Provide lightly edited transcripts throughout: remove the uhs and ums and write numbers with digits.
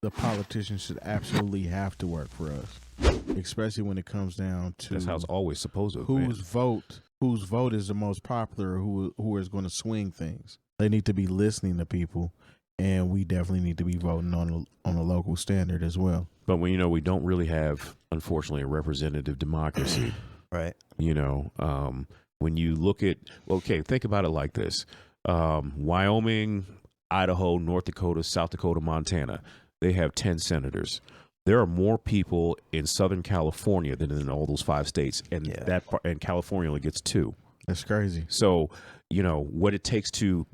the politicians should absolutely have to work for us, especially when it comes down to that's how it's always supposed to. Whose vote is the most popular, who is going to swing things. They need to be listening to people, and we definitely need to be voting on a local standard as well. But when we don't really have, unfortunately, a representative democracy. Right. When you look at, think about it like this: Wyoming, Idaho, North Dakota, South Dakota, Montana. They have 10 senators. There are more people in Southern California than in all those 5 states, and and California only gets 2. That's crazy. So, what it takes to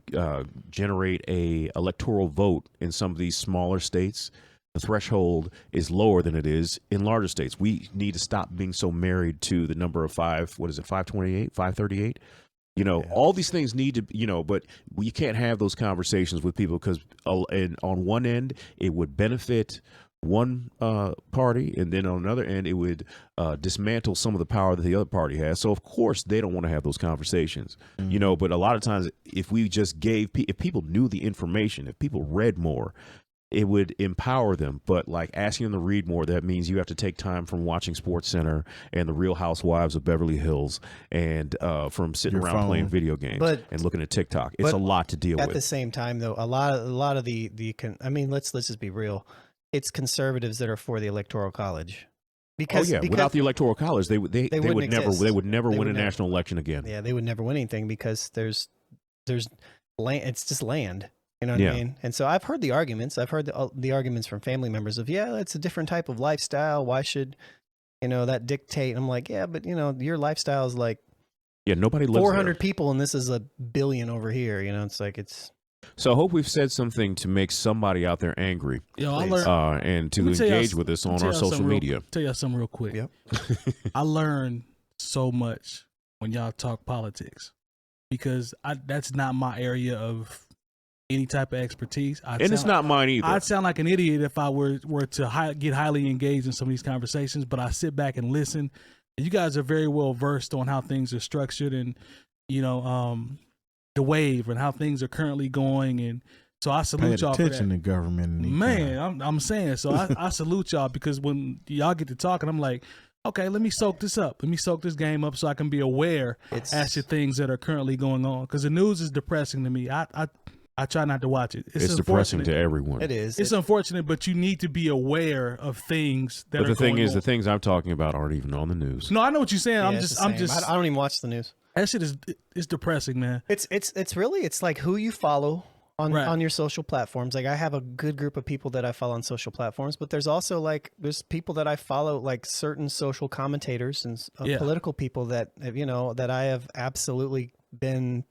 generate a electoral vote in some of these smaller states, the threshold is lower than it is in larger states. We need to stop being so married to the number of 528, 538? All these things need to, but you can't have those conversations with people because on one end, it would benefit one party, and then on another end, it would dismantle some of the power that the other party has. So, of course, they don't want to have those conversations, but a lot of times, if we just if people knew the information, if people read more, it would empower them. But like asking them to read more, that means you have to take time from watching Sports Center and the Real Housewives of Beverly Hills and from sitting around playing video games and looking at TikTok. It's a lot to deal with. At the same time, though, a lot of let's just be real. It's conservatives that are for the Electoral College. Because without the Electoral College, they would never win a national election again. Yeah, they would never win anything because there's land. It's just land. You know what I mean? And so I've heard the arguments. I've heard the arguments from family members of, it's a different type of lifestyle. Why should, that dictate? I'm like, but your lifestyle is like, nobody lives 400 there. people and this is 1 billion over here. It's like So I hope we've said something to make somebody out there angry. And to engage with us on our social media. Tell y'all something real quick. Yep. I learned so much when y'all talk politics because that's not my area of any type of expertise. It's not mine either. I'd sound like an idiot if I were to get highly engaged in some of these conversations, but I sit back and listen. You guys are very well versed on how things are structured and, the wave and how things are currently going. And so I salute y'all for that. Attention to government. Man, I'm saying, so I salute y'all because when y'all get to talking, I'm like, okay, let me soak this up. Let me soak this game up so I can be aware as to things that are currently going on. Because the news is depressing to me. I try not to watch it. It's depressing to everyone. It is. It's unfortunate, but you need to be aware of things that are going on. But the thing is, the things I'm talking about aren't even on the news. No, I know what you're saying. I don't even watch the news. That shit is depressing, man. It's like who you follow on your social platforms. Like I have a good group of people that I follow on social platforms, but there's also there's people that I follow, like certain social commentators and political people that that I have absolutely been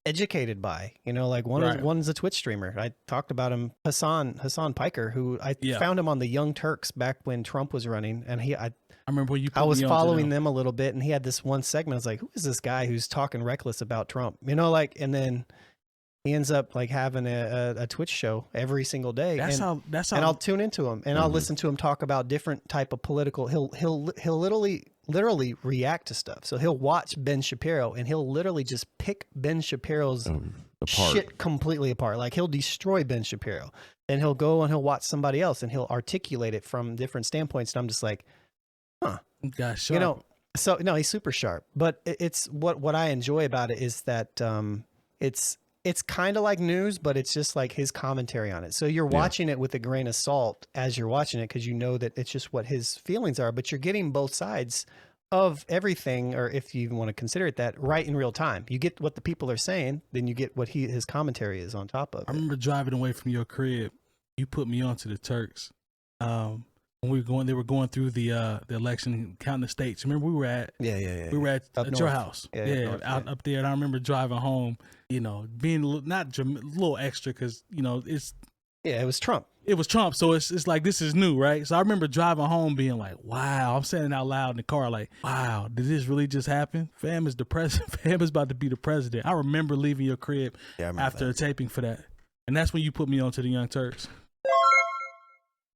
educated by, one's a Twitch streamer. I talked about him, Hassan Piker, who I found him on the Young Turks back when Trump was running, and I remember when I was following them a little bit, and he had this one segment. I was like, who is this guy who's talking reckless about Trump? And then he ends up having a Twitch show every single day. That's how and I'll tune into him and I'll listen to him talk about different type of political. He'll literally react to stuff. So he'll watch Ben Shapiro and he'll literally just pick Ben Shapiro's shit completely apart. Like he'll destroy Ben Shapiro, and he'll go and he'll watch somebody else and he'll articulate it from different standpoints. And I'm just like, gosh, sharp. So no, he's super sharp. But it's what I enjoy about it is that it's kind of like news, but it's just like his commentary on it. So you're watching it with a grain of salt as you're watching it, because you know that it's just what his feelings are, but you're getting both sides of everything, or if you even want to consider it that, right in real time. You get what the people are saying, then you get what his commentary is on top of it. I remember driving away from your crib. You put me onto the Turks. When they were going through the election, counting the states. Remember we were at we were at your house, up there. And I remember driving home, being a little extra because it was Trump. It was Trump, so it's like this is new, right? So I remember driving home being like, wow. I'm saying it out loud in the car, like, wow, did this really just happen? Fam is the president. Fam is about to be the president. I remember leaving your crib after a taping for that, and that's when you put me onto the Young Turks.